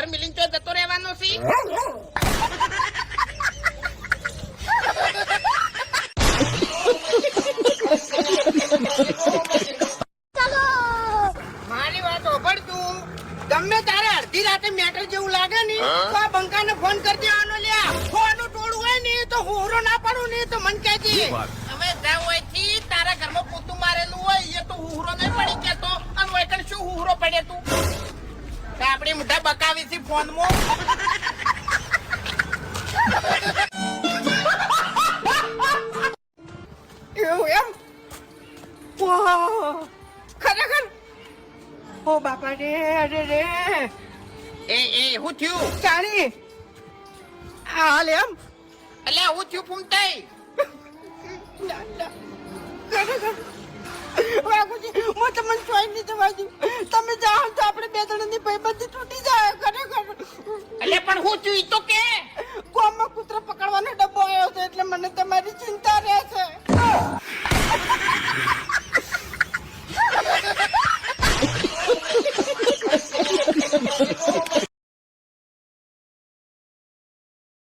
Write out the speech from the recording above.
ઘર મિલીને તો જતો રહેવાનો છે. મારી વાત સાંભળ તું. ગમે તારે અડધી રાતે મેટર જેવું લાગે ને તો આ બંકાને ફોન કરી દેવાનો લ્યા. ફોનનું ટોળું હોય ને તો હુરો ના પાડું ને તો મન કહેજે. અમે જ્યાં હોય થી તારા ઘરમાં પોતું મારેલું હોય એ તો હુરો નહીં પડી કેતો અને હોય કણ શું હુરો પડે તું આપડી મોઢા બકાવી છે ફોનમાં. એવું એમ ખરેખર ઓ બાપા રે અરે રે એ હું થયું ચાણી હાલ એમ એટલે હું થયું ફૂમતાઈ હું તમને ચોઈ નહીં જવા દઉં. તમે જાઓ તો આપણે બે જણાની ભાઈબંધી તૂટી જાય ખરેખર. એટલે પણ હું થયું તો કે કોમમાં કૂતરો પકડવાનો ડબ્બો આવ્યો છે એટલે મને તમારી ચિંતા